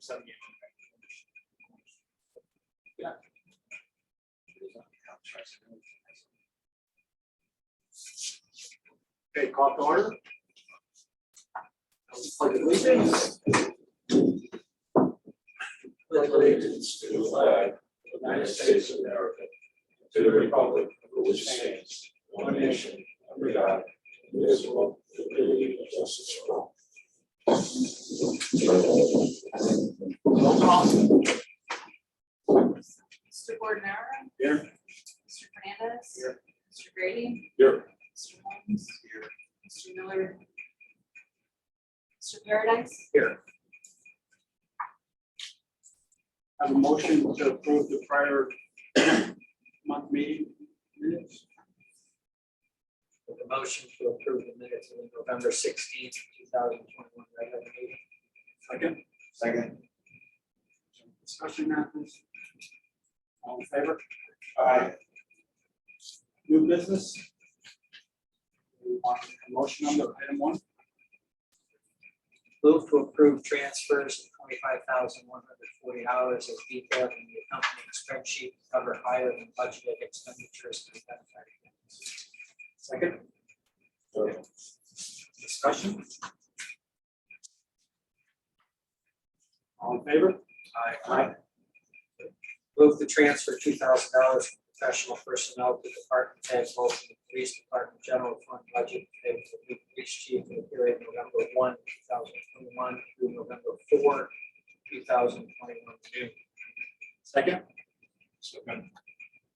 78. Yeah. Okay, call to order. Pledge allegiance. Pledge allegiance to the flag of the United States of America, to the republic for which stands one nation, under God, indivisible, with liberty and justice for all. Roll call. Mr. Gordon. Here. Mr. Fernandez. Here. Mr. Grady. Here. Mr. Holmes. Here. Mr. Miller. Mr. Paradise. Here. Have a motion to approve the prior month meeting minutes. With the motion to approve the minutes of the November 16th, 2021 regular meeting. Second. Second. Discussion matters. All in favor? Aye. New business. We want a motion on the item one. Move to approve transfers of $25,140 as detailed in the accompanying spreadsheet to cover higher than budgeted expenditures to benefit. Second. Discussion. All in favor? Aye. Move to transfer $2,000 from professional personnel to department heads, both in the police department general fund budget, paid for the new police chief in the period November 1, 2021 through November 4, 2021. Second. Second.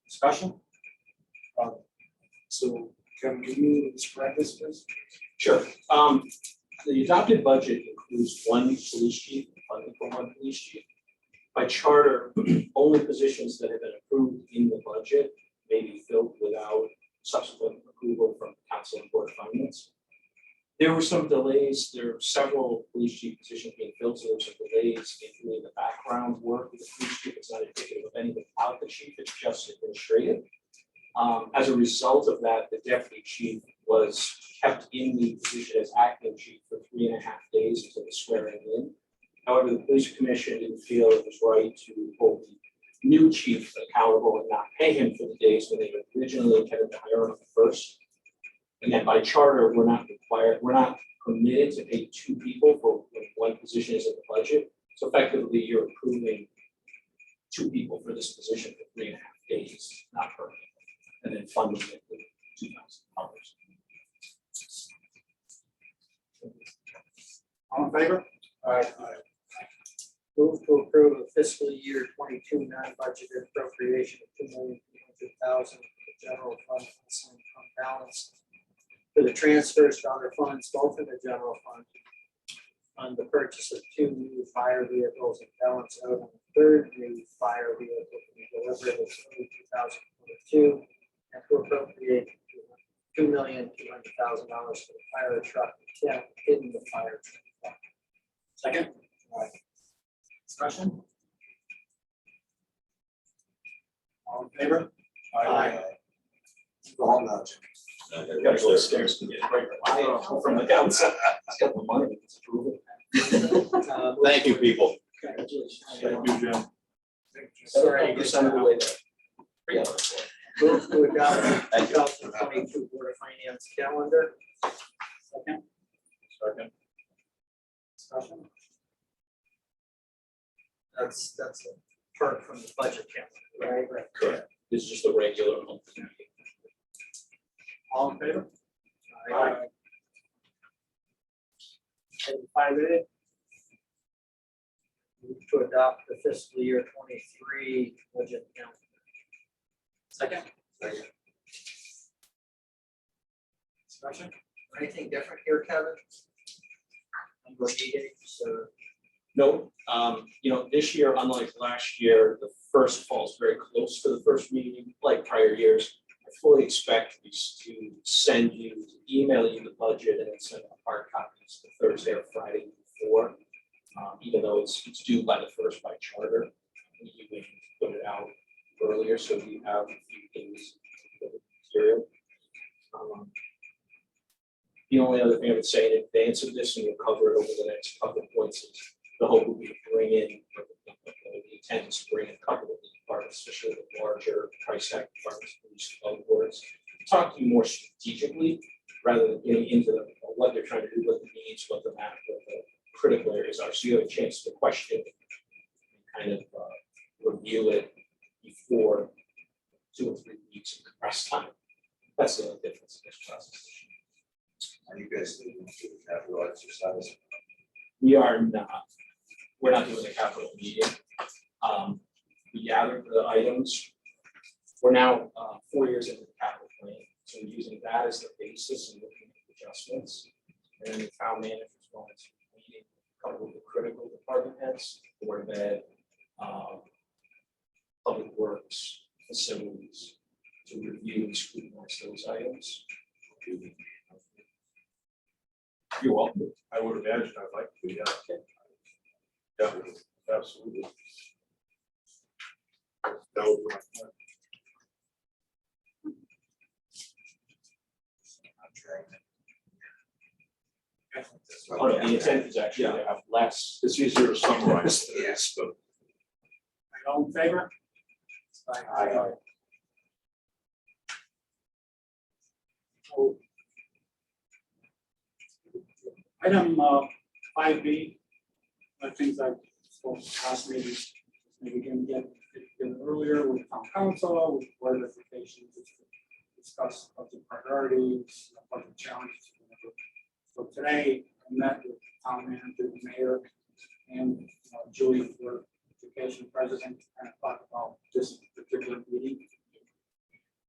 Discussion. So can you describe this, please? Sure. The adopted budget includes one police chief, funding for one police chief. By charter, only positions that have been approved in the budget may be filled without subsequent approval from Council and Board of Finance. There were some delays. There are several police chief positions being filled, so there were some delays in doing the background work with the police chief. It's not indicative of anything about the chief, it's just administrative. As a result of that, the deputy chief was kept in the position as acting chief for 3.5 days until the swearing in. However, the police commission didn't feel it was right to hold the new chief accountable and not pay him for the days when they originally intended to hire him first. And then by charter, we're not permitted to pay 2 people for when one position is in the budget. So effectively, you're approving 2 people for this position for 3.5 days, not per, and then funding it with $2,000. All in favor? Aye. Move to approve a fiscal year 22 non-budgeted appropriation of $2,200,000 for the general fund unassigned fund balance for the transfers to other funds, both in the general fund, on the purchase of 2 new fire vehicles and balance out on the 3rd new fire vehicle to be delivered in early 2022, and to appropriate $2,200,000 for the fire truck in the fire truck. Second. Discussion. All in favor? Aye. All not. Gotta go upstairs and get it right from the outside. It's got the money, it's proven. Thank you, people. Congratulations. Thank you, Jim. Sorry, 70% of the way there. Move to adopt the Thank you. 2022 Board of Finance calendar. Second. Second. Discussion. That's a perk from the budget calendar, right? Correct. This is just a regular monthly. All in favor? Aye. Item 5A. Move to adopt the fiscal year 23 budget calendar. Second. Discussion. Anything different here, Kevin? Number of meetings or? No, this year, unlike last year, the first falls very close to the first meeting, like prior years. I fully expect to send you, to email you the budget and then send out hard copies the Thursday or Friday before. Even though it's due by the first by charter, we can put it out earlier, so we have a few things for the material. The only other thing I would say in advance of this, and we'll cover it over the next couple of points, is the hope would be to bring in, the intent is to bring in a couple of the departments, especially the larger price tag departments, police boards, talking more strategically rather than getting into what they're trying to do, what the needs, what the map, what the critical areas are. So you have a chance to question and kind of review it before 2 or 3 weeks of compressed time. That's the only difference in this process. Are you guys doing the capital exercise? We are not, we're not doing a capital meeting. We gathered the items. We're now 4 years into the capital plan, so we're using that as the basis and looking at adjustments. And then the town manager is going to be meeting a couple of the critical department heads, Board of Ed, Public Works, facilities, to review and scrutinize those items. You're welcome. I would imagine I'd like to, yeah. Yeah, absolutely. That would be my plan. Oh, no, the intent is actually to have less. It's easier to summarize this, but. All in favor? Aye. So, item 5B, things I spoke to last meeting, maybe can get earlier with town council, with board of education, to discuss budget priorities, budget challenges. Whatever. So today, I met with the town manager, the mayor, and Julie, for education president, to kind of talk about this particular meeting.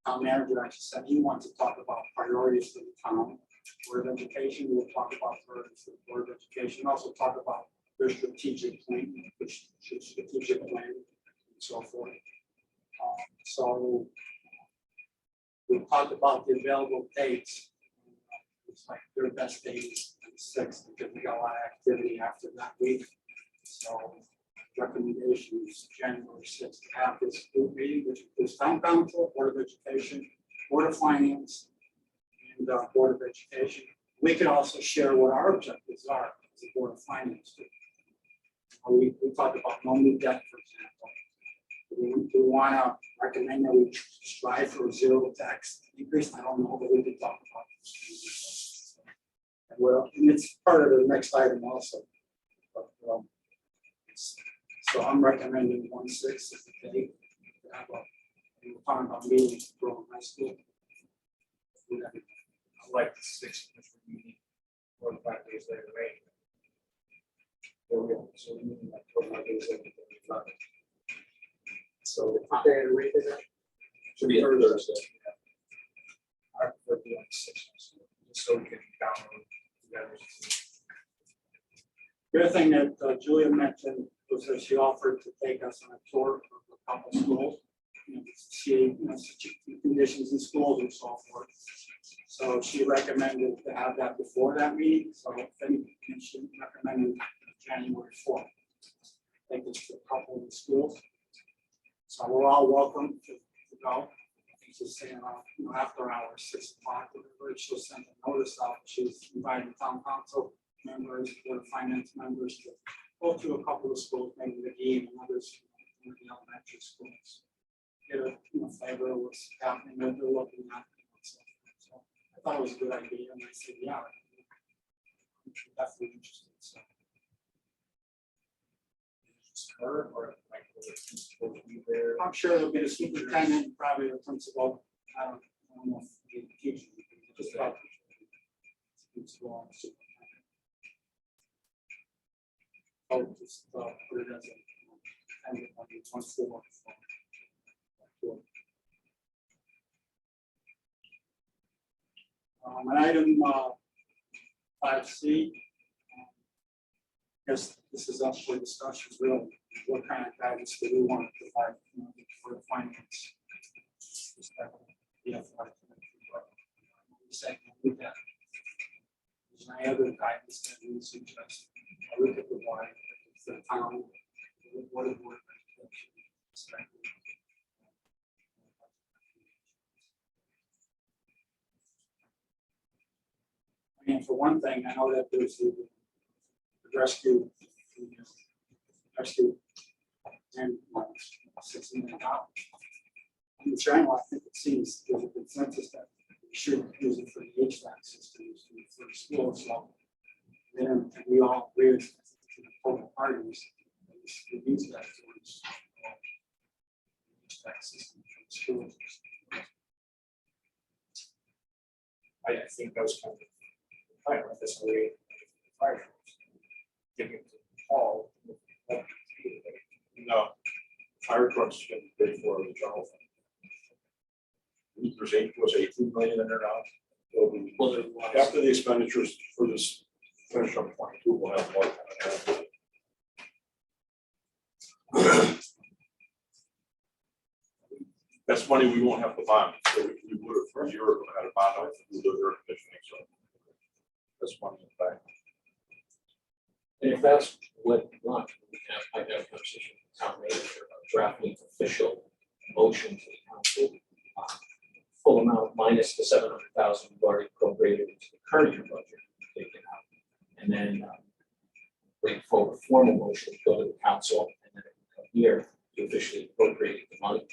Town manager actually said he wants to talk about priorities for the town. Board of Education, we'll talk about priorities for the Board of Education, also talk about their strategic plan, which strategic plan, and so forth. So we talked about the available dates. It's like their best date is the 6th, because we got a lot of activity after that week. So recommendation is January 6th to have this group meeting, which includes town council, Board of Education, Board of Finance, and Board of Education. We can also share what our objectives are as a Board of Finance. We talked about no new debt, for example. We want to recommend that we strive for a zero tax increase. I don't know, but we can talk about this. And it's part of the next item also. But, so I'm recommending 1/6 as the date. We're talking about meetings for high school. I like the 6th, which we're meeting 4 to 5 days later, right? There we go. So we need like 4 or 5 days later. So what day of the week is it? Should be a Thursday. I prefer to do on the 6th, just so we can download together. The other thing that Julia mentioned was that she offered to take us on a tour of a couple schools, to see conditions in schools and so forth. So she recommended to have that before that meeting. So she recommended January 4th. I think it's a couple of the schools. So we're all welcome to go. I think she's saying after hours, 6 o'clock, whatever. She'll send a notice out. She's inviting town council members, Board of Finance members to go to a couple of schools, maybe the game and others in the elementary schools. Get a flavor of what's happening, what they're looking at. So I thought it was a good idea, and I said, yeah, I'm definitely interested. So. Her or like will be there. I'm sure there'll be the superintendent, probably the principal. I don't know if the teacher, just about. Oh, just put it as a, and it's 1/4. An item 5C. Guess this is up for discussion. Really, what kind of guidance do we want to provide for the finance? Yeah, with that. Is there any other guidance that we suggest? We could provide for the town. What is work? I mean, for one thing, I know that there's the rescue Actually, and $6 million. In the triangle, I think it seems there's a consensus that we should use it for the HVAC systems for the school, so. Then we all agree to the total parties, we should use that towards HVAC system for the schools. I think those kind of fire with this way. Fire. Give it to Paul. No, fire trucks can pay for the general fund. Was 18 million in there now? So we- Well, there was. After the expenditures for this finish up 22, we'll have more coming out. That's money we won't have to bond, so we would have for a year ago had a bond out to do their conditioning, so. That's money in the bank. And if that's what you want, we can have a conversation with the town manager about drafting official motion to the council. Full amount minus the 700,000 we've already appropriated into the current year budget, taken out. And then bring forward formal motion, go to the council, and then here to officially appropriate the money.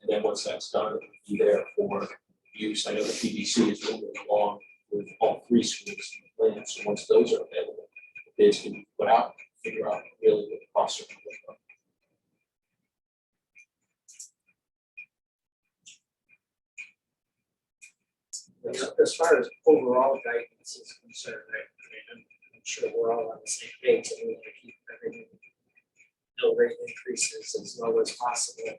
And then once that's done, it'll be there for use. I know the PBC is moving along with all three schools in the plan. So once those are available, the bids can be put out, figure out really what the costs are going to look like. As far as overall guidance is concerned, I'm sure we're all on the same page, and we want to keep everything, no rate increases as low as possible.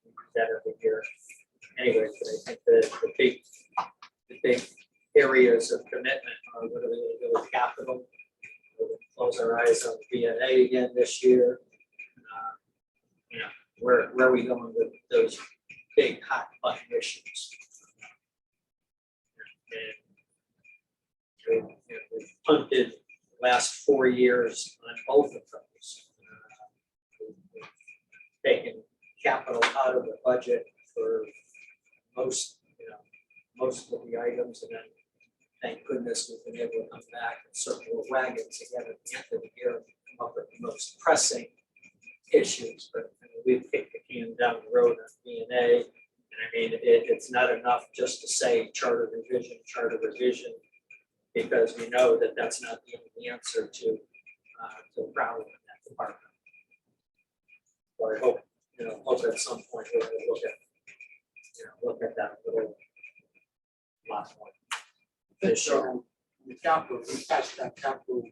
We do that every year. Anyway, but I think the big areas of commitment are what are we going to do with capital? We're going to close our eyes on DNA again this year. Where are we going with those big hot button issues? And we've punted the last 4 years on both of those. We've taken capital out of the budget for most of the items, and then thank goodness we've been able to come back and circle the wagons again at the end of the year and come up with the most pressing issues. But we've kicked the can down the road on DNA. And I mean, it's not enough just to say charter revision, because we know that that's not the only answer to the problem in that department. So I hope at some point we're going to look at that a little lot more. This year. So the capital, we passed that capital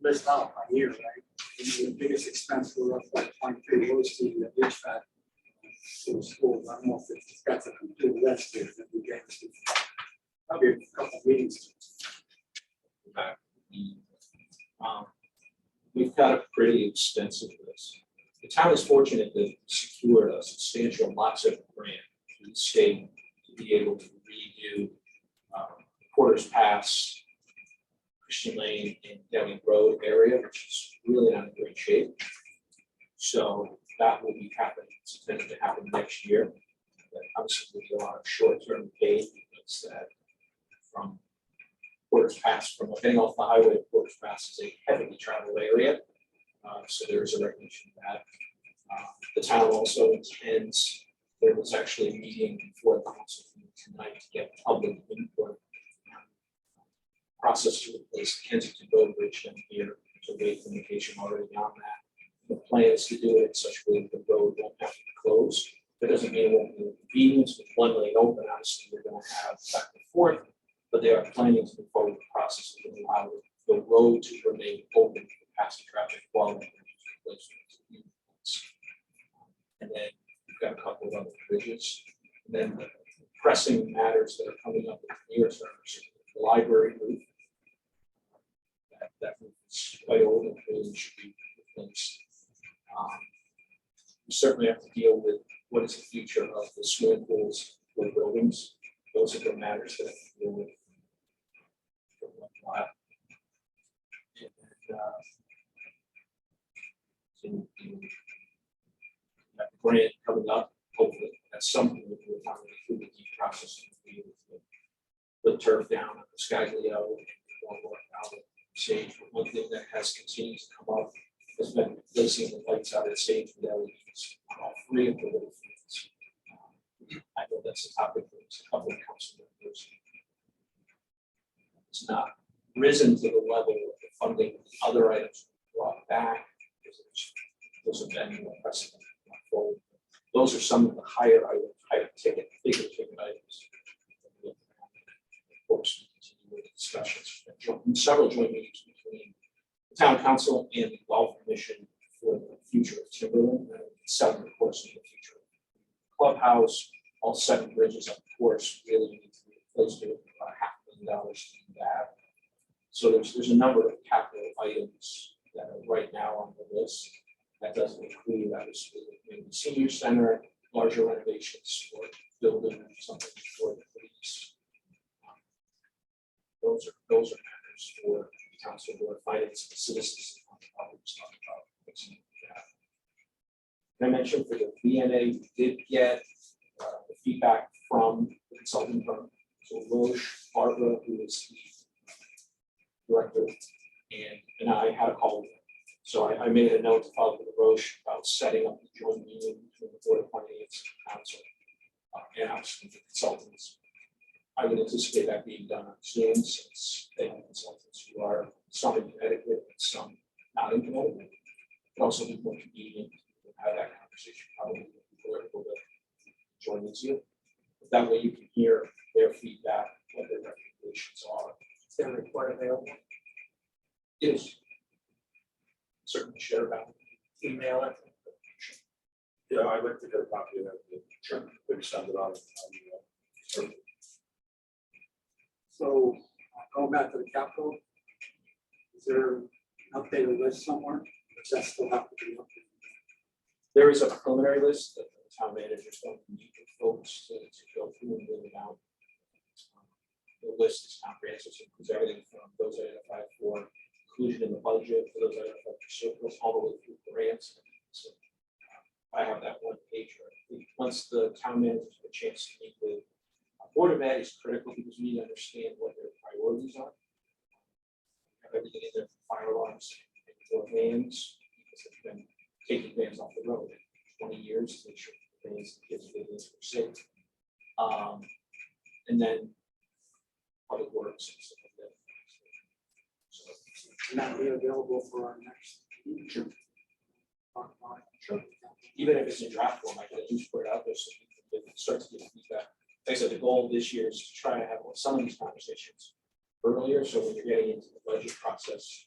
list out by year, right? And the biggest expense for us, like 23, was the HVAC to the schools. I don't know if it's got to complete list here that we get to. Probably a couple of meetings. We've got a pretty extensive list. The town is fortunate to secure a substantial lots of grant through the state to be able to redo Porter's Pass, Christian Lane, and Downing Road area, which is really not in great shape. So that will be happening, it's intended to happen next year. But obviously, there's a lot of short-term paid because that from Porter's Pass, from getting off the highway, Porter's Pass is a heavily traveled area. So there is a recognition of that. The town also intends, there was actually a meeting before the council tonight to get public input. Process to replace Kensington Road Bridge down here, so wait communication already on that. The plan is to do it in such a way that the road won't have to be closed. That doesn't mean it won't be inconvenience with one lane open, obviously we're gonna have back and forth, but they are planning to move forward the process of allow the road to remain open for passenger traffic while the bridge is replaced. And then we've got a couple of other bridges, and then the pressing matters that are coming up in the near term, the library roof. That roof is quite old and really should be replaced. We certainly have to deal with what is the future of the swimming pools for the buildings. Those are the matters that I have to deal with for a while. And that grant coming up, hopefully, that's something that we're talking through the deep process. The turf down at the Sky Leo and one more out Sage. But one thing that has continued to come up has been replacing the lights out at Sage with LEDs on all three of the little fields. I know that's a topic for a couple of council members. It's not risen to the level of the funding of other items brought back, because those have been more precedent going forward. Those are some of the higher items, higher ticket, bigger ticket items. Of course, we continue with discussions, several joint meetings between the town council and the golf commission for the future of Timberland, and 7, of course, in the future of clubhouse. All 7 bridges, of course, really need to be replaced with about $500,000 to do that. So there's a number of capital items that are right now on the list. That doesn't include, obviously, maybe the senior center, larger renovations for building, something for the police. Those are matters for the council board of finance, the citizens. I mentioned for the VNA, we did get the feedback from the consulting firm. So Roche, Barbara, who is the director, and I had a call with them. So I made a note to follow with Roche about setting up the joint meeting between the board of finance and council and obviously the consultants. I would anticipate that being done on Zoom, since they have consultants who are some in Connecticut and some not in Connecticut. It also be more convenient to have that conversation probably with people who are able to join the Zoom. That way you can hear their feedback, what their recommendations are. Is there a report available? Yes. Certainly share about it. Email it. Yeah, I'd like to get a copy of that. Sure. Maybe send it on. So going back to the capital, is there an updated list somewhere? Does that still have to be updated? There is a preliminary list that the town manager is going to meet with folks to go through and build out. The list is comprehensive, so it includes everything from those identified for inclusion in the budget, for those identified for surplus, all the way through grants. So I have that one page. Once the town manager has a chance to meet with Board of Ed is critical because we need to understand what their priorities are. Have everything in there for fire alarms and for vans, because they've been taking vans off the road in 20 years to make sure the vans and kids and vans are safe. And then public works and stuff like that. So, Can that be available for our next meeting? sure. Talk about it? Sure. Even if it's in draft form, I can at least put it out there so we can start to get feedback. Like I said, the goal this year is to try to have some of these conversations earlier, so when you're getting into the budget process,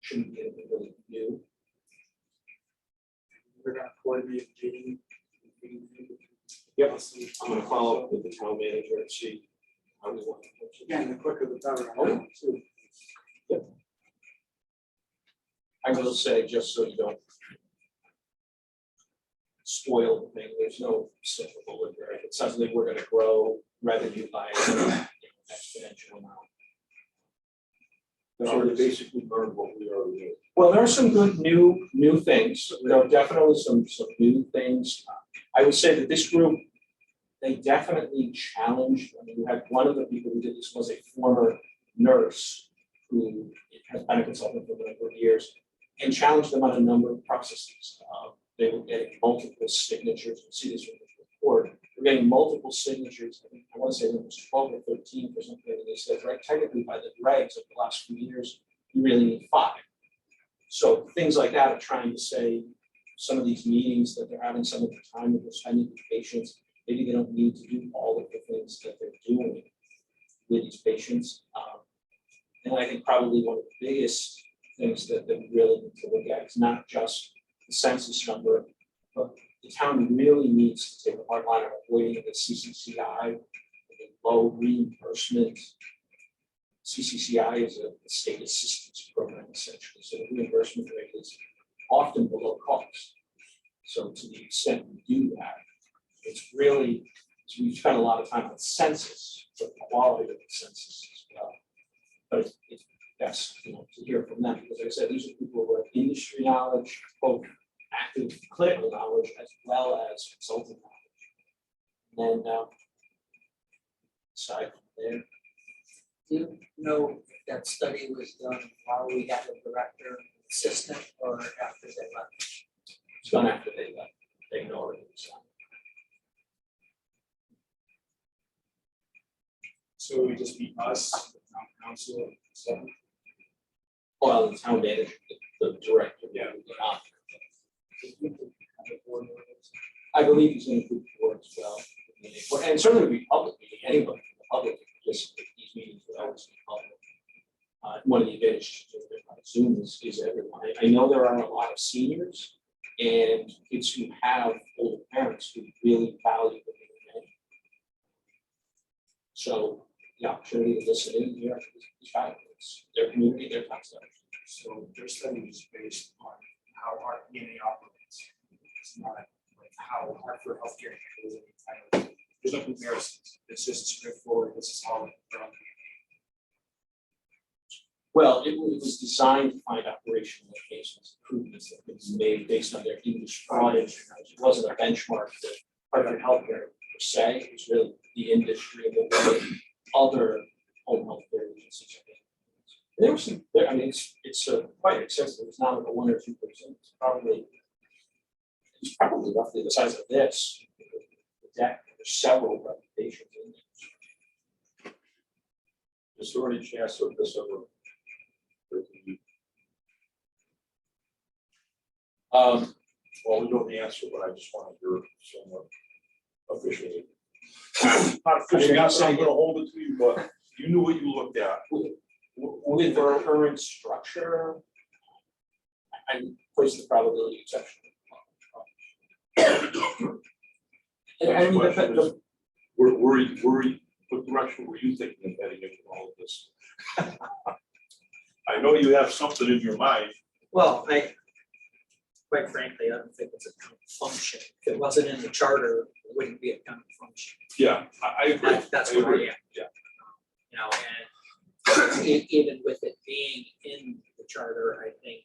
shouldn't be anything really new. We're gonna coordinate a meeting. Yep. I'm gonna follow up with the town manager and see how we want to approach it. Again, the quicker the better. I know, too. I will say, just so you don't spoil the thing, there's no silver bullet there. It's something we're gonna grow revenue by an exponential amount. So they basically learned what we already knew. Well, there are some good new things. There are definitely some new things. I would say that this group, they definitely challenged. I mean, you had one of the people who did this was a former nurse who has been a consultant for a number of years and challenged them on a number of processes. They were getting multiple signatures. You see this in the report. We're getting multiple signatures. I want to say there was 12 or 13 for something. And they said, right, technically by the regs of the last few years, you really need 5. So things like that are trying to say some of these meetings that they're having, some of the time that they're spending with patients, maybe they don't need to do all of the things that they're doing with these patients. And I think probably one of the biggest things that we really need to look at is not just the census number, but the town really needs to take a hard line of avoiding the CCCI, the low reimbursement. CCCI is a state assistance program essentially, so the reimbursement rate is often below cost. So to the extent we do that, it's really, so we spend a lot of time on census, but the quality of the census as well. But it's best, to hear from them, because like I said, these are people who have industry knowledge, both active clinical knowledge as well as consulting knowledge. And then aside from there, Do you know if that study was done while we had a director and assistant or after they left? It's done after they left, they know it. So it would just be us, the town council, so. Well, the town manager, the director, Yeah. I believe he's going to include the board as well. And certainly be public meeting, anybody from the public can participate. These meetings would always be public. One of the advantages of it on Zoom is everyone. I know there are a lot of seniors and kids who have older parents who really value the meeting. So the opportunity to listen in here is valuable. It's their community, their tax dollars. So their study is based on how our community operates. It's not like how Hartford Healthcare handles any kind of, there's no comparisons. It's just straightforward, this is how we're on. Well, it was designed to find operational locations, improvements that could be made based on their English frontage. It wasn't a benchmark to Hartford Healthcare per se, it was really the industry and the way other home health care agencies are being. There was some, I mean, it's quite extensive, it's not like a 1 or 2%, it's probably roughly the size of this. The deck, there's several recommendations in there. Is there any chance of this ever? Well, we know the answer, but I just want to hear it somewhat officially. Not officially, not saying I'm gonna hold it to you, but you knew what you looked at. With the current structure, I place the probability exception. And I mean, What direction were you thinking of heading into all of this? I know you have something in your mind. Well, quite frankly, I don't think it's a town function. If it wasn't in the charter, it wouldn't be a town function. Yeah, I agree. That's I where I agree. am. Yeah. You know, and even with it being in the charter, I think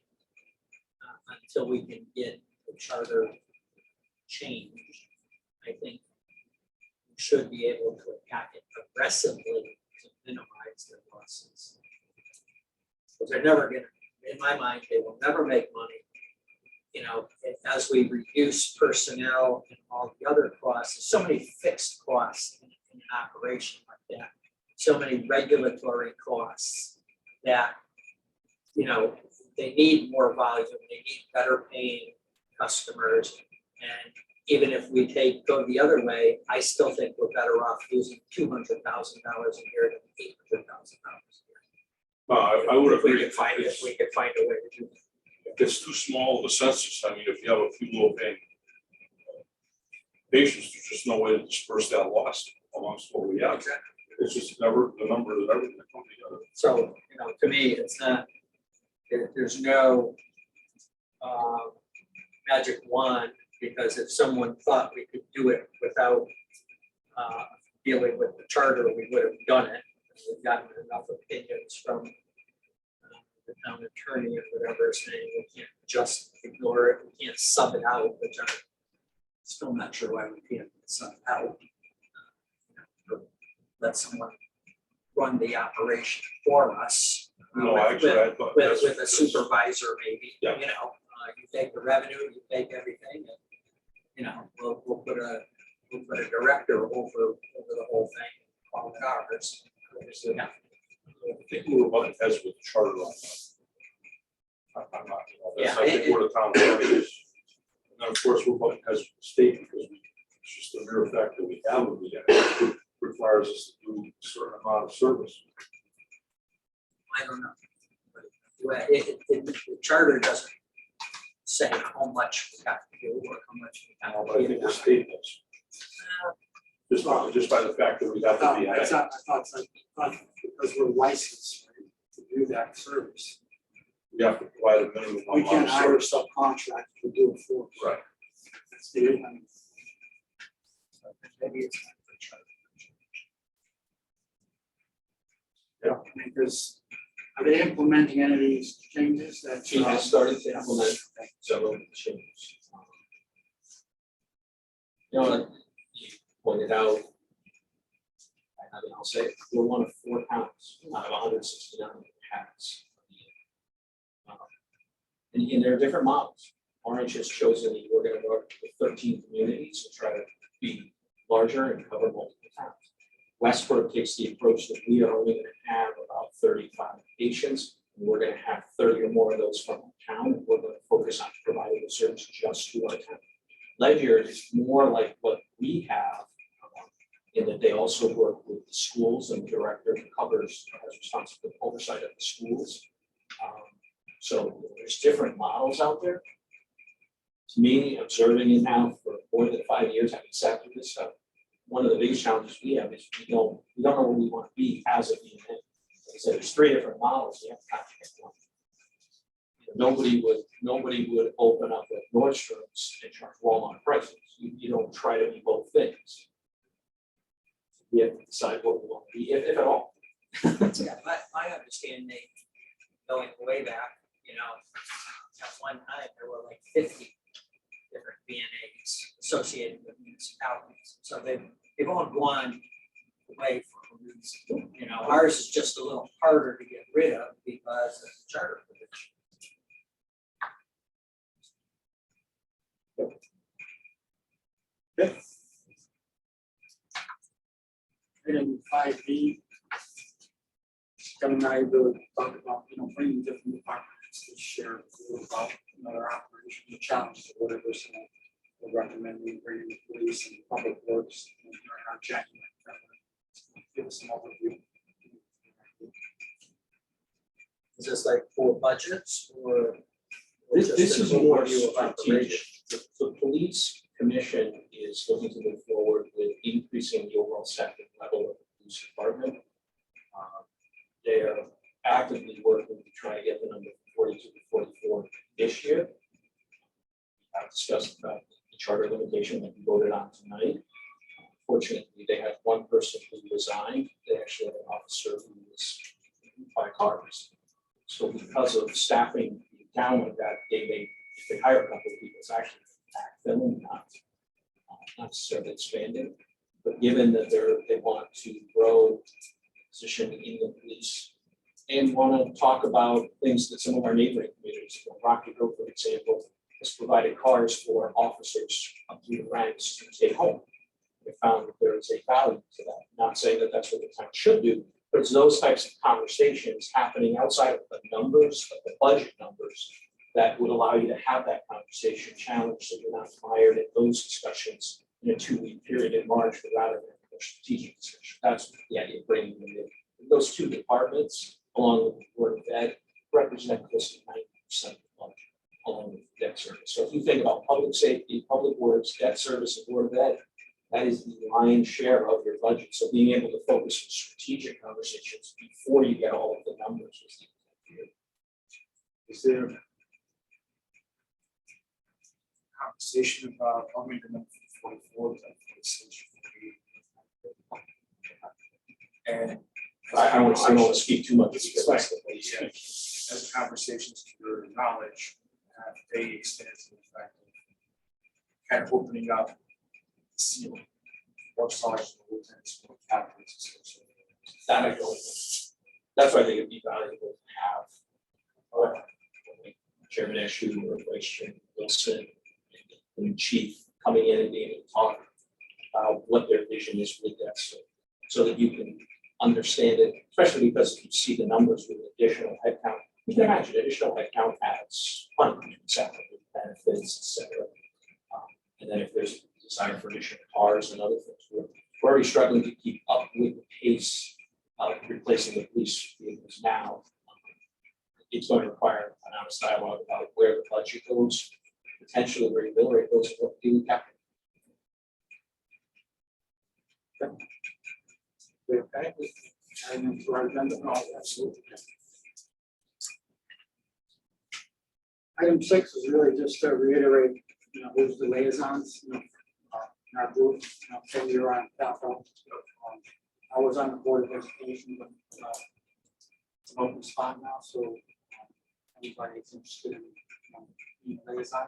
until we can get the charter changed, I think we should be able to attack it aggressively to minimize their losses. Because they're never gonna, in my mind, they will never make money. You know, as we reduce personnel and all the other costs, there's so many fixed costs in an operation like that. So many regulatory costs that, you know, they need more volume, they need better paying customers. And even if we go the other way, I still think we're better off losing $200,000 a year than $800,000 a year. I would If we agree. could find it, we could find a way to do that. It gets too small of a census. I mean, if you have a few low paying patients, there's just no way to disperse that loss amongst what we have. It's just never, the number of everything that comes together. So, you know, to me, it's not, there's no magic wand, because if someone thought we could do it without dealing with the charter, we would have done it. We've gotten enough opinions from the town attorney or whatever saying we can't just ignore it, we can't sub it out, which I'm still not sure why we can't sub it out. Let someone run the operation for us. No, actually, I thought With that's. a supervisor maybe, Yeah. you know, you take the revenue, you take everything, and, you know, we'll put a director over the whole thing, call it ours. Yeah. I think we were butting heads with the charter on that. I'm not, you know, that's, Yeah, I think we're the town managers. And then, of course, we're butting heads with the state because it's just the mere fact that we have it, requires us to do a certain amount of service. I don't know. But, well, the charter doesn't say how much we have to do or how much we have But I to think do. the state does. Just by the fact that we have to be. I thought because we're licensed, right, to do that service. We have to provide a minimum. We amount can't of hire a service. subcontractor to do it for us. Right. That's the, I mean, Maybe it's not for charter. because are they implementing any of these changes that? He has started to implement several changes. You know, like you pointed out, I mean, I'll say it, we're one of 4 towns out of 169 And there are different models. Orange has chosen that we're gonna work with 13 communities and try to be larger and cover multiple towns. Westport takes the approach that we are only gonna have about 35 patients, and we're gonna have 30 or more of those from our town, and we're gonna focus on providing the service just to our town. Ledyard is more like what we have, in that they also work with the schools, and the director covers, has responsibility for oversight of the schools. So there's different models out there. To me, observing it now for more than 5 years, having sat through this stuff, one of the biggest challenges we have is we don't know where we want to be as a unit. Like I said, there's 3 different models, you have to pick one. Nobody would open up at Nordstrom's and charge Walmart prices. You don't try to be both things. We have to decide what we want to be, if at all. Yeah, my understanding, going way back, at one time, there were like 50 different VNAs associated with municipalities. So they've all gone away from these, ours is just a little harder to get rid of because of the charter provision. Item 5B. Kevin and I will talk about, bringing different departments to share a little about their operation, the challenges of whatever, so we're recommending bringing the police and public works during our January. Give us an overview. Is this like for budgets or? This is an more overview of strategic. operations? The police commission is looking to move forward with increasing the overall staffing level of the police department. They are actively working to try to get the number from 42 to 44 this year. I've discussed about the charter limitation that we voted on tonight. Fortunately, they had one person who resigned. They actually had an officer who was by cars. So because of staffing down like that, if they hire a couple of people, it's actually backfilling, not necessarily expanding. But given that they want to grow position in the police and want to talk about things that some of our neighboring communities, Rocky Hill, for example, has provided cars for officers up through the ranks to take home. They found that there is a value to that. Not saying that that's what the town should do, but it's those types of conversations happening outside of the numbers, of the budget numbers, that would allow you to have that conversation challenge, so you're not mired in those discussions in a 2-week period in March, but rather than a strategic discussion. That's the idea of bringing them in. Those 2 departments, along with the Board of Ed, represent close to 90% of the budget, along with debt service. So if you think about public safety, public works, debt service, and Board of Ed, that is the lion's share of your budget. So being able to focus on strategic conversations before you get all of the numbers is the idea. Is there conversation about probably the number 44 to 46? And I don't want to speak too much. Yeah, as conversations to your knowledge, have they extended to the fact of kind of opening up, what sergeants, lieutenants, what captains associated? That I don't know. That's why I think it'd be valuable to have Chairman Eshu or Vice Chairman Wilson and Chief coming in and being able to talk about what their vision is with that, so that you can understand it, especially because you see the numbers with additional headcount. You can imagine additional headcount adds money, salary, benefits, et cetera. And then if there's desire for additional cars and other things, we're already struggling to keep up with the pace of replacing the police vehicles now. It's going to require an honest dialogue about where the budget goes, potentially where your bill rate goes, and what do we have. Okay. And for our agenda, no, absolutely. Item 6 is really just to reiterate, who's the liaisons, in our group, Kevin, you're on capital. I was on the Board of Education, but it's an open spot now, so anybody is interested in being a liaison.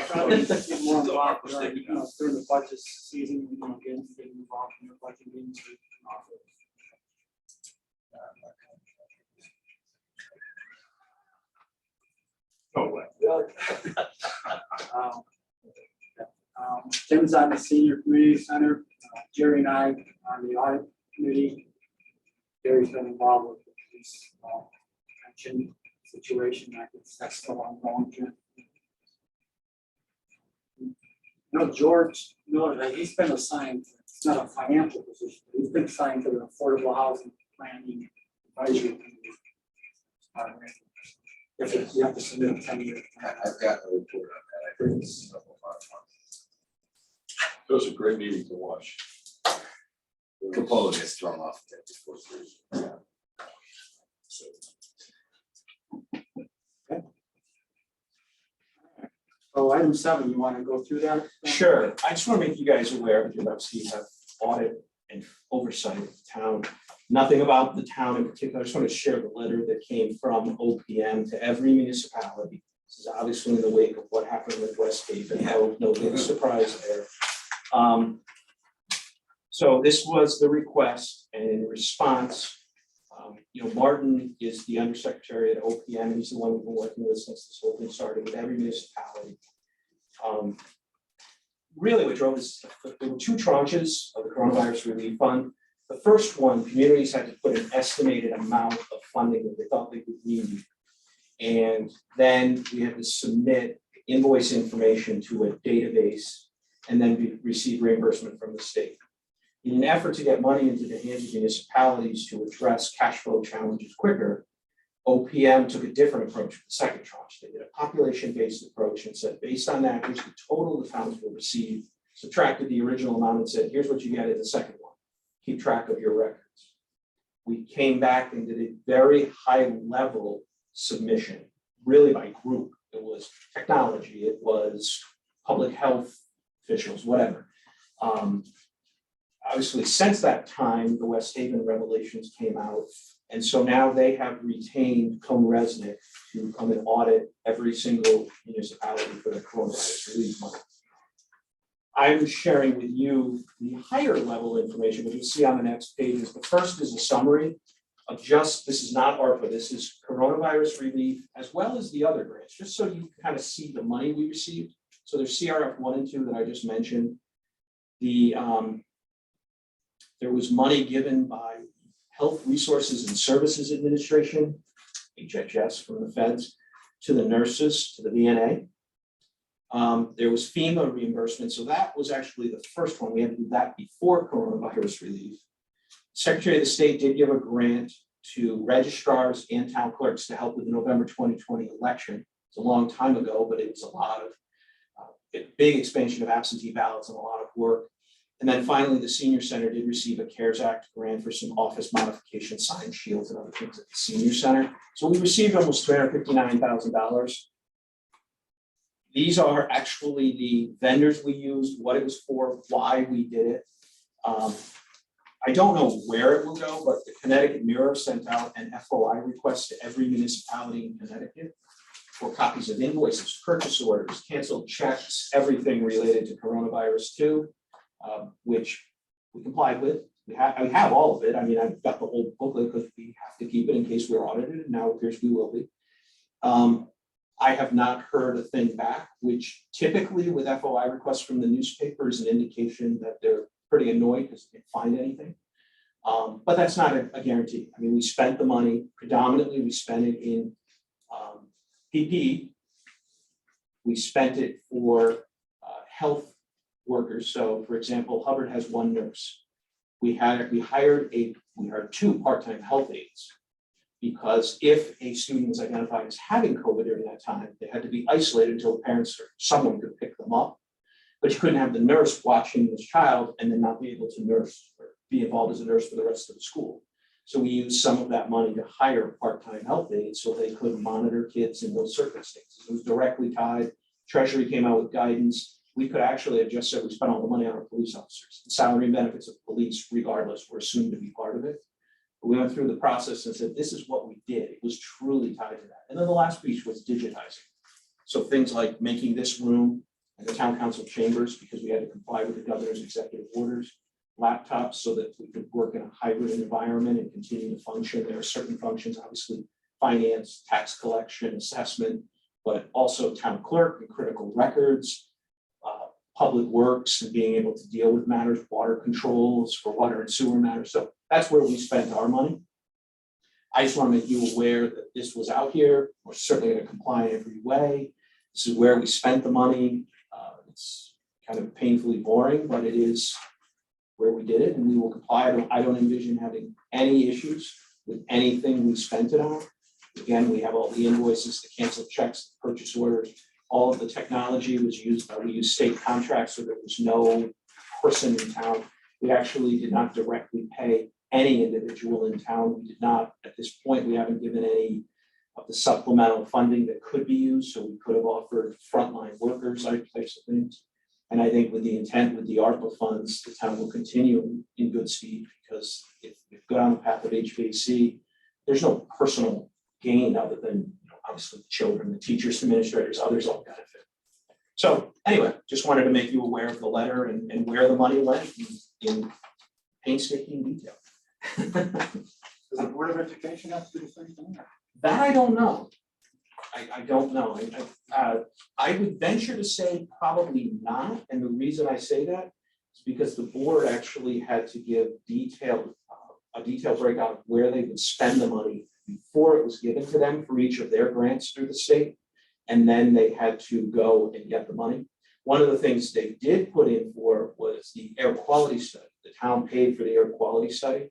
Probably get more involved during the budget season, getting involved in the budget meetings. Oh, what? Um, Tim's on the senior community center, Jerry and I on the audit committee. Jerry's been involved with this pension situation, I guess that's still ongoing. No, George, no, he's been assigned, it's not a financial position, but he's been assigned to the Affordable Housing Planning Advisory Committee. If you have to submit a 10-year. I've got a report on that. I heard this several months. Those are great meetings to watch. Capone gets thrown off at before three. So item 7, you want to go through that? Sure, I just want to make you guys aware, because obviously you have audit and oversight of the town. Nothing about the town in particular, I just want to share the letter that came from OPM to every municipality. This is obviously in the wake of what happened with West Haven, no big surprise there. So this was the request, and in response, Martin is the undersecretary at OPM, he's the one we've been working with since this whole thing started with every municipality. Really what drove this, there were 2 tranches of the coronavirus relief fund. The first one, communities had to put an estimated amount of funding that they thought they would need. And then we had to submit invoice information to a database and then receive reimbursement from the state. In an effort to get money into the hands of municipalities to address cash flow challenges quicker, OPM took a different approach with the second tranche. They did a population-based approach and said, based on that, here's the total the towns will receive, subtracted the original amount and said, here's what you get in the second one. Keep track of your records. We came back and did a very high-level submission, really by group. It was technology, it was public health officials, whatever. Obviously, since that time, the West Haven revelations came out. And so now they have retained CohnReznick to come and audit every single municipality for the coronavirus relief money. I'm sharing with you the higher level information, which you'll see on the next pages. The first is a summary of this is not ARPA, this is coronavirus relief, as well as the other grants, just so you kind of see the money we received. So there's CRF 1 and 2 that I just mentioned. There was money given by Health Resources and Services Administration, HHS from the feds, to the nurses, to the VNA. There was FEMA reimbursement, so that was actually the first one. We had to do that before coronavirus relief. Secretary of the State did give a grant to registrars and town clerks to help with the November 2020 election. It's a long time ago, but it was a lot of a big expansion of absentee ballots and a lot of work. And then finally, the Senior Center did receive a CARES Act grant for some office modification, sign shields and other things at the Senior Center. So we received almost $359,000. These are actually the vendors we used, what it was for, why we did it. I don't know where it will go, but the Connecticut Mirror sent out an FOI request to every municipality in Connecticut for copies of invoices, purchase orders, canceled checks, everything related to coronavirus 2. Which we complied with. We have all of it. I mean, I've got the whole booklet because we have to keep it in case we're audited, and now it appears we will be. I have not heard a thing back, which typically with FOI requests from the newspaper is an indication that they're pretty annoyed because they can't find anything. But that's not a guarantee. I mean, we spent the money, predominantly we spent it in PPE. We spent it for health workers. So for example, Hubbard has 1 nurse. We hired 2 part-time health aides because if a student was identified as having COVID during that time, they had to be isolated until the parents or someone could pick them up. But you couldn't have the nurse watching this child and then not be able to nurse or be involved as a nurse for the rest of the school. So we used some of that money to hire part-time health aides so they could monitor kids in those circumstances. It was directly tied. Treasury came out with guidance. We could actually have just said we spent all the money on our police officers. The salary and benefits of police, regardless, were assumed to be part of it. But we went through the process and said, this is what we did. It was truly tied to that. And then the last piece was digitizing. So things like making this room and the town council chambers, because we had to comply with the governor's executive orders, laptops so that we could work in a hybrid environment and continue to function. There are certain functions, obviously, finance, tax collection, assessment, but also town clerk and critical records, public works and being able to deal with matters, water controls for water and sewer matters. So that's where we spent our money. I just want to make you aware that this was out here. We're certainly going to comply in every way. This is where we spent the money. It's kind of painfully boring, but it is where we did it, and we will comply. I don't envision having any issues with anything we spent it on. Again, we have all the invoices, the canceled checks, the purchase orders, all of the technology was used. We used state contracts, so there was no person in town. We actually did not directly pay any individual in town. We did not, at this point, we haven't given any of the supplemental funding that could be used, so we could have offered frontline workers, types of things. And I think with the intent with the ARPA funds, the town will continue in good speed, because if we go down the path of HVAC, there's no personal gain other than, obviously the children, the teachers, administrators, others all benefit. So anyway, just wanted to make you aware of the letter and where the money went in painstaking detail. Does the Board of Education have to do the same thing? That I don't know. I don't know. I would venture to say probably not. And the reason I say that is because the board actually had to give a detailed breakout of where they would spend the money before it was given to them for each of their grants through the state. And then they had to go and get the money. One of the things they did put in for was the air quality study. The town paid for the air quality study.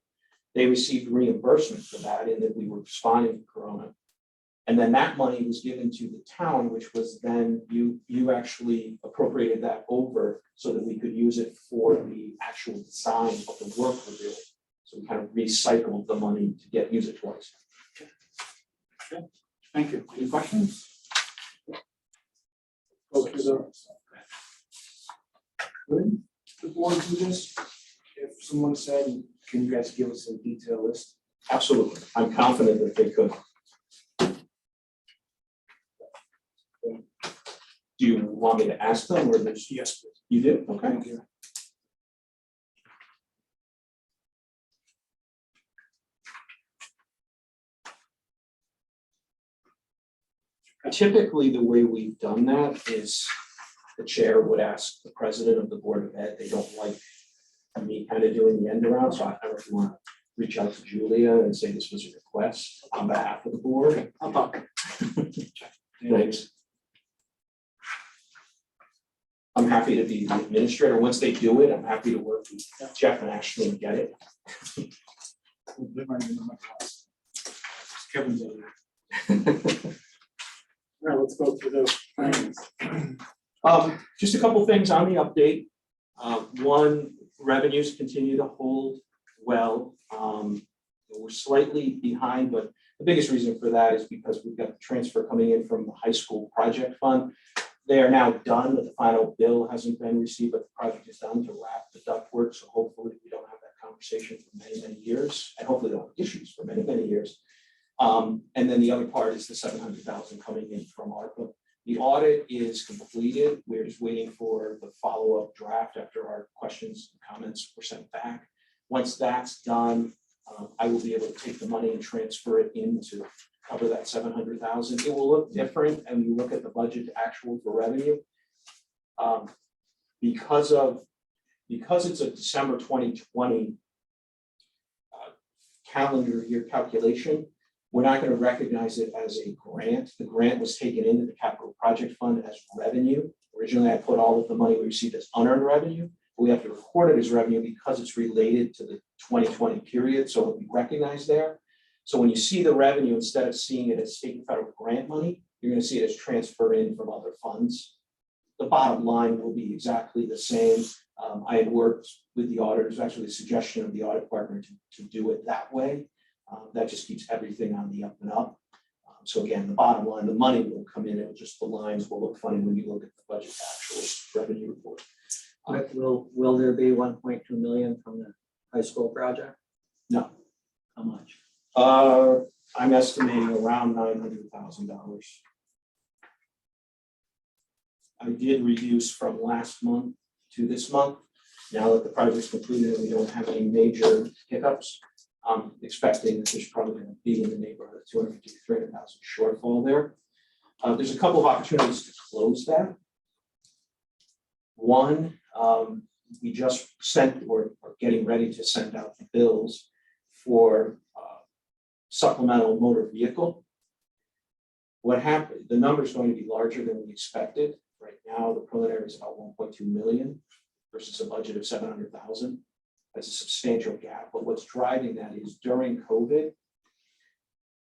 They received reimbursement for that in that we were responding to Corona. And then that money was given to the town, which was then you actually appropriated that over so that we could use it for the actual design of the work we're doing. So we kind of recycled the money to use it twice. Okay. Thank you. Any questions? Go through the. Would the board do this? If someone said, can you guys give us a detailed list? Absolutely. I'm confident that they could. Do you want me to ask them or there's? Yes, please. You do? Okay. Thank you. Typically, the way we've done that is the chair would ask the president of the Board of Ed. They don't like me kind of doing the end around, so I don't know if you want to reach out to Julia and say this was a request on behalf of the board. I'll talk. Thanks. I'm happy to be the administrator. Once they do it, I'm happy to work with Jeff and Ashley and get it. They might be in my class. Kevin's over there. All right, let's go through the plans. Just a couple things on the update. One, revenues continue to hold well. We're slightly behind, but the biggest reason for that is because we've got the transfer coming in from the high school project fund. They are now done, but the final bill hasn't been received, but the project is done to wrap the ductwork. So hopefully we don't have that conversation for many, many years, and hopefully don't have issues for many, many years. And then the other part is the $700,000 coming in from ARPA. The audit is completed. We're just waiting for the follow-up draft after our questions and comments were sent back. Once that's done, I will be able to take the money and transfer it in to cover that $700,000. It will look different, and you look at the budget actual for revenue. Because it's a December 2020 calendar year calculation, we're not going to recognize it as a grant. The grant was taken into the capital project fund as revenue. Originally, I put all of the money we received as unearned revenue. We have to record it as revenue because it's related to the 2020 period, so it'll be recognized there. So when you see the revenue, instead of seeing it as state and federal grant money, you're going to see it as transfer in from other funds. The bottom line will be exactly the same. I had worked with the auditors, actually a suggestion of the audit partner to do it that way. That just keeps everything on the up and up. So again, the bottom line, the money will come in, the lines will look funny when you look at the budget actual revenue report. Will there be 1.2 million from the high school project? No. How much? I'm estimating around $900,000. I did reduce from last month to this month. Now that the project's completed and we don't have any major hiccups, I'm expecting that there's probably going to be in the neighborhood of 250,000 to 300,000 shortfall there. There's a couple of opportunities to close that. One, we just sent, or are getting ready to send out the bills for supplemental motor vehicle. What happened, the number is going to be larger than we expected. Right now, the preliminary is about 1.2 million versus a budget of 700,000. That's a substantial gap, but what's driving that is during COVID,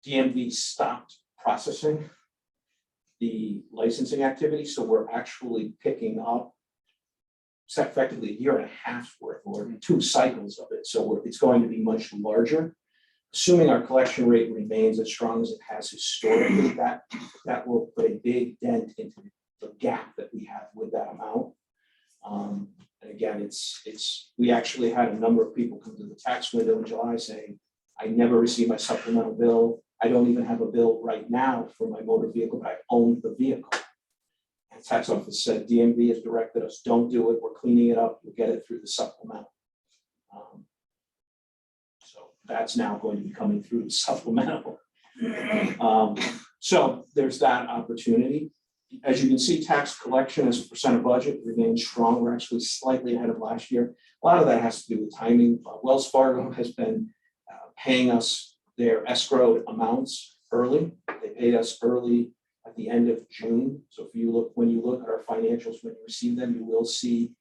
DMV stopped processing the licensing activity, so we're actually picking up effectively a year and a half's worth or 2 cycles of it, so it's going to be much larger. Assuming our collection rate remains as strong as it has historically, that will put a big dent into the gap that we have with that amount. And again, we actually had a number of people come to the tax window in July saying, I never received my supplemental bill. I don't even have a bill right now for my motor vehicle, but I own the vehicle. And the tax office said, DMV has directed us, don't do it. We're cleaning it up. We'll get it through the supplemental. So that's now going to be coming through the supplemental. So there's that opportunity. As you can see, tax collection as a percent of budget remains strong. We're actually slightly ahead of last year. A lot of that has to do with timing. Wells Fargo has been paying us their escrow amounts early. They paid us early at the end of June. So when you look at our financials, when you receive them, you will see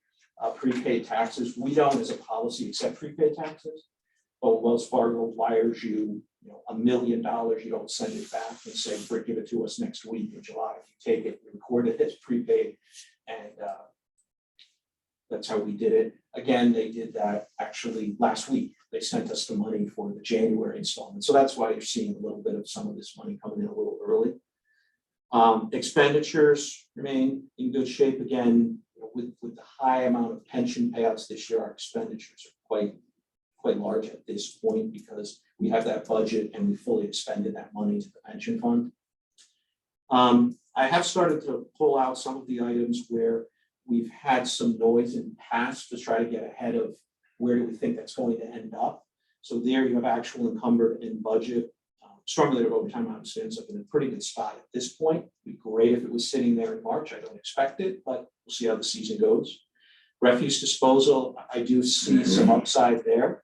prepaid taxes. We don't, as a policy, accept prepaid taxes. But Wells Fargo wires you, $1 million, you don't send it back and say, give it to us next week in July. If you take it, you record it as prepaid, and that's how we did it. Again, they did that actually last week. They sent us the money for the January installment. So that's why you're seeing a little bit of some of this money coming in a little early. Expenditures remain in good shape. Again, with the high amount of pension payouts this year, our expenditures are quite large at this point because we have that budget and we fully expended that money to the pension fund. I have started to pull out some of the items where we've had some noise in the past to try to get ahead of where do we think that's going to end up. So there you have actual encumbered in budget. Storm-related overtime obviously ends up in a pretty good spot at this point. It'd be great if it was sitting there in March. I don't expect it, but we'll see how the season goes. Refuse disposal, I do see some upside there.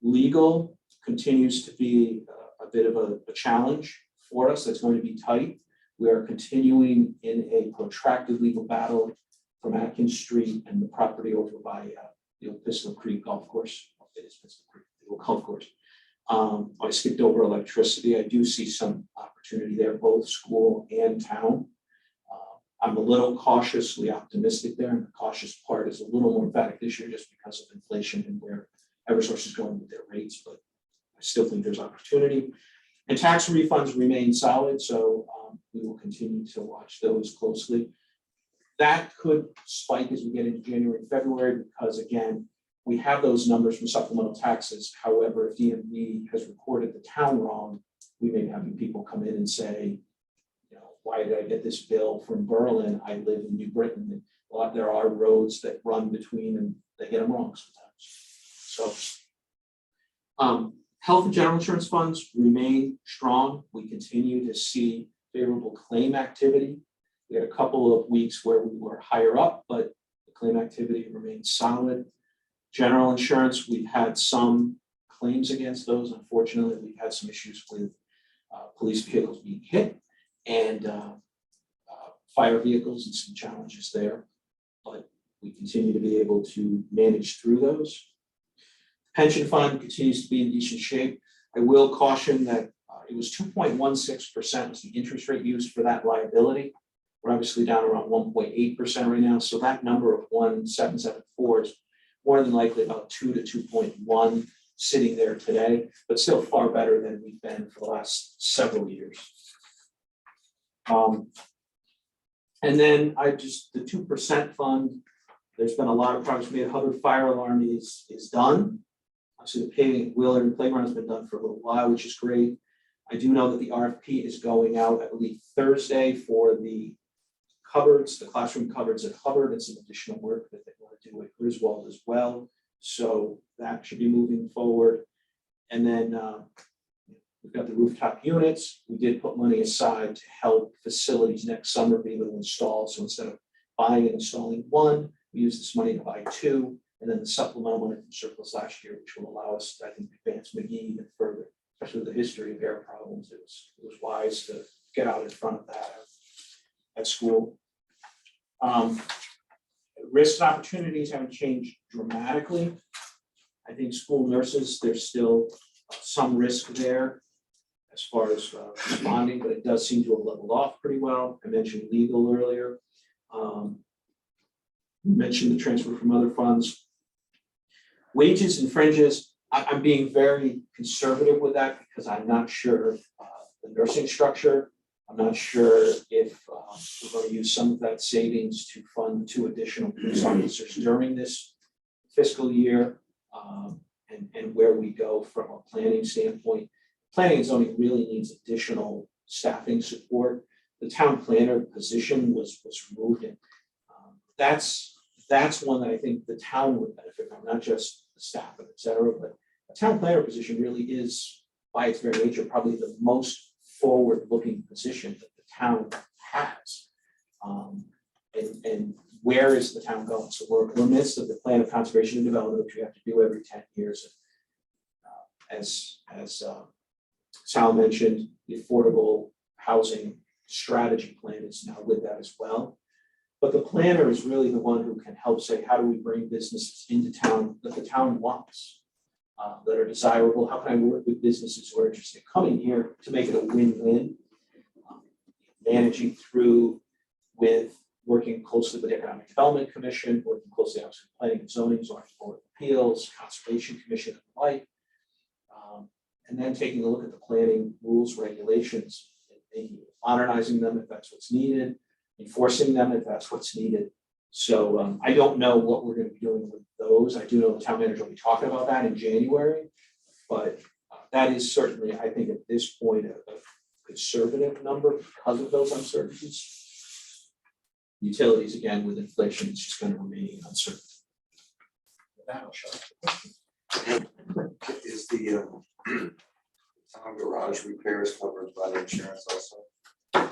Legal continues to be a bit of a challenge for us. That's going to be tight. We are continuing in a protracted legal battle from Atkins Street and the property over by the old Pistol Creek Golf Course. It is Pistol Creek, the old golf course. I skipped over electricity. I do see some opportunity there, both school and town. I'm a little cautiously optimistic there, and the cautious part is a little more emphatic this year just because of inflation and where Eversource is going with their rates, but I still think there's opportunity. And tax refunds remain solid, so we will continue to watch those closely. That could spike as we get into January and February because, again, we have those numbers from supplemental taxes. However, if DMV has recorded the town wrong, we may be having people come in and say, why did I get this bill from Berlin? I live in New Britain. There are roads that run between and they get them wrong sometimes. So health and general insurance funds remain strong. We continue to see favorable claim activity. We had a couple of weeks where we were higher up, but the claim activity remains solid. General insurance, we've had some claims against those. Unfortunately, we've had some issues with police vehicles being hit and fire vehicles and some challenges there, but we continue to be able to manage through those. Pension fund continues to be in decent shape. I will caution that it was 2.16% was the interest rate used for that liability. We're obviously down around 1.8% right now, so that number of 1.774 is more than likely about 2 to 2.1 sitting there today, but still far better than we've been for the last several years. And then the 2% fund, there's been a lot of progress made. Hubbard fire alarm is done. Obviously the paving at Willard and Playground has been done for a little while, which is great. I do know that the RFP is going out, I believe, Thursday for the cupboards, the classroom cupboards at Hubbard, and some additional work that they want to do at Griswold as well. So that should be moving forward. And then We've got the rooftop units. We did put money aside to help facilities next summer be able to install. So instead of buying and installing one, we use this money to buy two, and then the supplemental money from surplus last year, which will allow us, I think, to advance McGee even further, especially with the history of air problems. It was wise to get out in front of that at school. Risks and opportunities haven't changed dramatically. I think school nurses, there's still some risk there as far as responding, but it does seem to have leveled off pretty well. I mentioned legal earlier. Mentioned the transfer from other funds. Wages and fringes, I'm being very conservative with that because I'm not sure of the nursing structure. I'm not sure if we're going to use some of that savings to fund 2 additional police officers during this fiscal year, and where we go from a planning standpoint. Planning and zoning really needs additional staffing support. The town planner position was removed, and that's one that I think the town would benefit from, not just the staff, et cetera, but a town planner position really is, by its very nature, probably the most forward-looking position that the town has. And where is the town going? So we're in the midst of the plan of conservation and development, which we have to do every 10 years. As Sal mentioned, the affordable housing strategy plan is now with that as well. But the planner is really the one who can help say, how do we bring businesses into town that the town wants, that are desirable? How can I work with businesses who are interested in coming here to make it a win-win? Managing through with working closely with the Economic Development Commission, working closely with Planning and Zoning, Zoning Board of Appeals, Conservation Commission, and the like. And then taking a look at the planning rules, regulations, and maybe modernizing them if that's what's needed, enforcing them if that's what's needed. So I don't know what we're going to be doing with those. I do know the town manager will be talking about that in January, but that is certainly, I think at this point, a conservative number because of those uncertainties. Utilities, again, with inflation, it's just going to remain uncertain. With that, I'll shut up. Is the town garage repairs covered by the insurance also? Would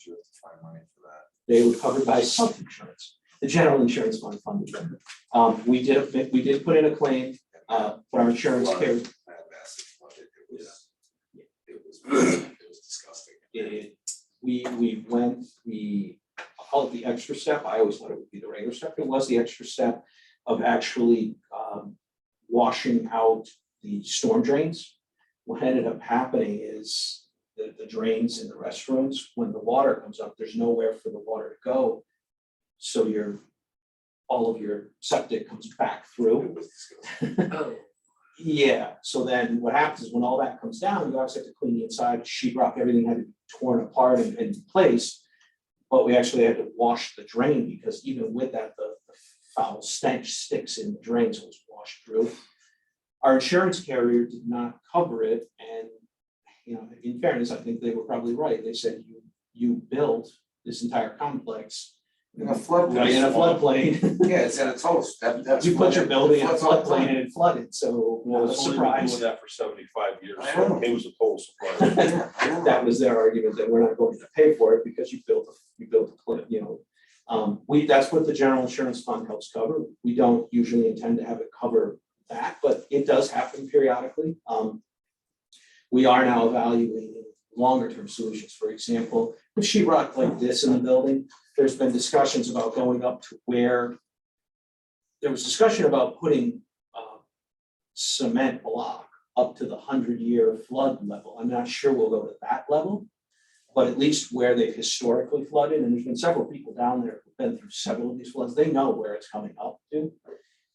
you have to find money for that? They were covered by self-insurance. The general insurance fund funded them. We did put in a claim, but our insurance carried. That massive flood, it was disgusting. I'll call it the extra step. I always thought it would be the regular step. It was the extra step of actually washing out the storm drains. What ended up happening is the drains in the restrooms, when the water comes up, there's nowhere for the water to go. So all of your septic comes back through. It was disgusting. Oh, Yeah, so then what happens is when all that comes down, you obviously have to clean the inside, sheetrock, everything had to be torn apart and replaced. But we actually had to wash the drain because even with that, the foul stench sticks in the drain, so it was washed through. Our insurance carrier did not cover it, and in fairness, I think they were probably right. They said you built this entire complex In a floodplain. right in a floodplain. Yeah, it's in a total, that's. You put your building in a Floods all the floodplain time. and it flooded, so not a It's only been surprise. doing that for 75 years, I so know. it was a total surprise. Yeah, I know. That was their argument, that we're not going to pay for it because you built a clinic, that's what the general insurance fund helps cover. We don't usually intend to have it cover that, but it does happen periodically. We are now evaluating longer term solutions. For example, with sheetrock like this in the building, there's been discussions about going up to where there was discussion about putting cement block up to the 100-year flood level. I'm not sure we'll go to that level, but at least where they've historically flooded, and there's been several people down there who've been through several of these floods, they know where it's coming up to.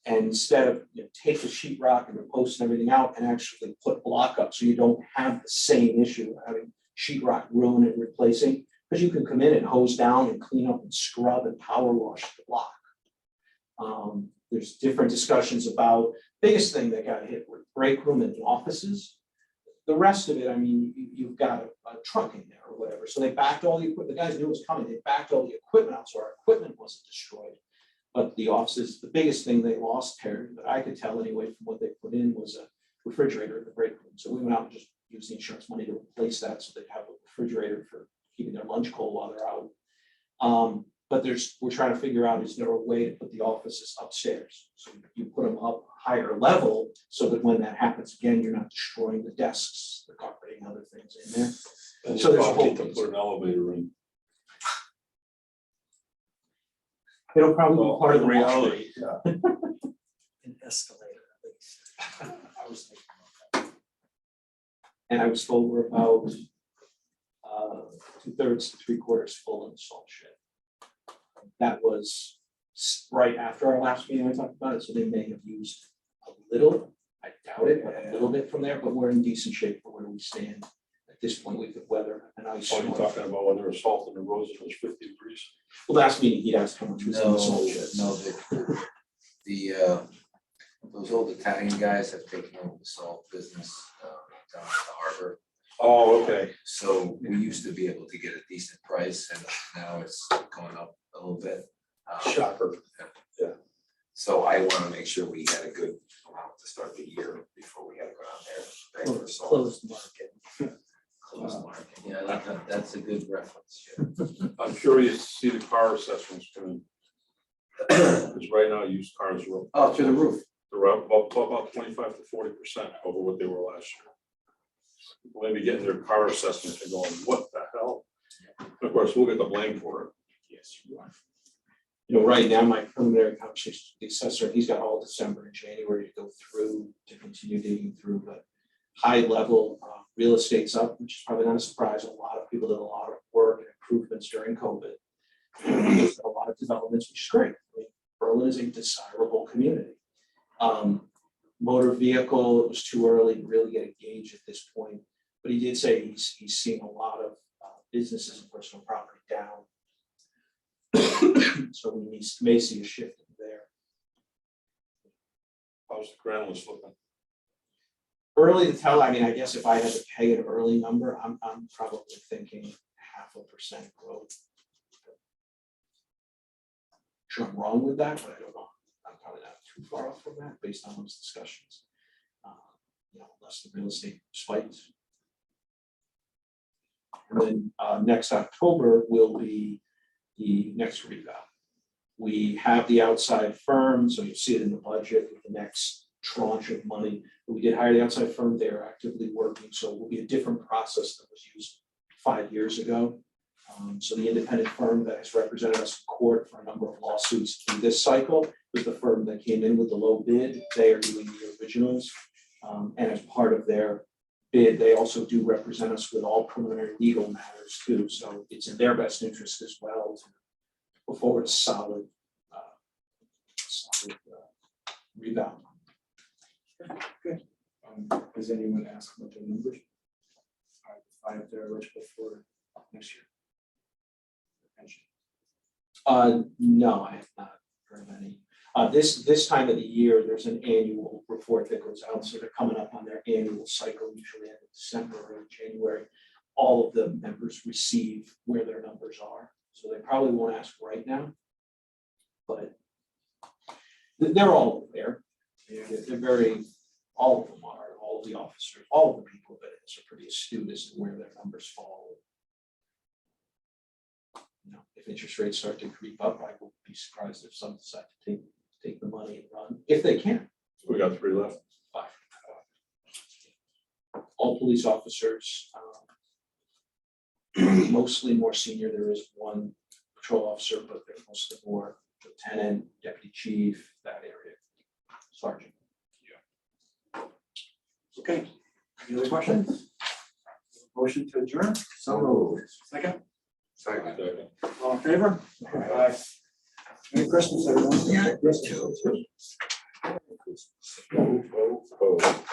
And instead of take the sheetrock and the posts and everything out and actually put block up so you don't have the same issue of having sheetrock ruin and replacing, because you can come in and hose down and clean up and scrub and power wash the block. There's different discussions about, biggest thing that got hit were break room in the offices. The rest of it, I mean, you've got a truck in there or whatever. So they backed all the equipment, the guys knew it was coming, they backed all the equipment out, so our equipment wasn't destroyed. But the offices, the biggest thing they lost, Terry, that I could tell anyway from what they put in, was a refrigerator in the break room. So we went out and just use the insurance money to replace that, so they have a refrigerator for keeping their lunch cold while they're out. But we're trying to figure out, is there a way to put the offices upstairs? So you put them up higher level, so that when that happens again, you're not destroying the desks, the carpeting, other things in there. And So there's a I'll whole get to piece. put an elevator in. It'll probably be Well, part of the reality, yeah. An escalator at least. I was thinking about that. And I was told we're about 2/3 to 3/4 full in the salt shed. That was right after our last meeting, I talked about it, so they may have used a little, I doubt it, but a little bit from there, but we're in decent shape for where we stand. At this point, we could weather an ice Oh, you're storm. talking about when there was salt in the roads, it was 50 degrees. Well, last meeting, he'd asked how much was in the salt shed. Those old Italian guys have taken over the salt business down at the harbor. Oh, okay. So we used to be able to get a decent price and now it's gone up a little bit. Shocker. So I want to make sure we had a good amount to start the year before we had to go out there. Pay for salt. Closed market. Closed market. Yeah, that's a good reference. Yeah. I'm curious to see the car assessments come in. Because right now, used cars are up. Oh, through the roof. They're up about 25 to 40% over what they were last year. People may be getting their car assessments and going, what the hell? Of course, we'll get the blame for it. Yes, you are. You know, right now, my preliminary conversation with the assessor, he's got all December and January to go through, to continue digging through, but high level, real estate's up, which is probably not a surprise. A lot of people did a lot of work and improvements during COVID. There's a lot of developments, which is great. I mean, Berlin is a desirable community. Motor vehicle, it was too early to really get a gauge at this point, but he did say he's seeing a lot of businesses and personal property down. So we may see a shift there. How's the ground list looking? Early to tell, I mean, I guess if I had to peg an early number, I'm probably thinking 0.5% growth. Sure, I'm wrong with that, but I don't know. I'm probably not too far off from that based on those discussions. You know, unless the real estate spikes. And then next October will be the next reval. We have the outside firm, so you see it in the budget with the next tranche of money. But we did hire the outside firm, they're actively working, so it will be a different process that was used 5 years ago. So the independent firm that has represented us in court for a number of lawsuits in this cycle was the firm that came in with the low bid. They are doing the originals. And as part of their bid, they also do represent us with all preliminary legal matters too. So it's in their best interest as well to put forward a solid rebound. Has anyone asked what the numbers are? 5 they're eligible for next year. Pension. No, I have not heard of any. This time of the year, there's an annual report that goes out, so they're coming up on their annual cycle, usually end of December or January. All of the members receive where their numbers are, so they probably won't ask right now, but they're all there. They're very, all of them are, all of the officers, all of the people that are pretty astute as to where their numbers fall. You know, if interest rates start to creep up, I will be surprised if some decide to take the money and run, if they can. We got 3 left. 5. All police officers, mostly more senior. There is one patrol officer, but they're mostly more lieutenant, deputy chief, that area, sergeant. Okay, any other questions? Motion to adjourn, So moved. second, Second. all in favor? Aye. Merry Christmas, everyone. Yeah. Christmas. Oh.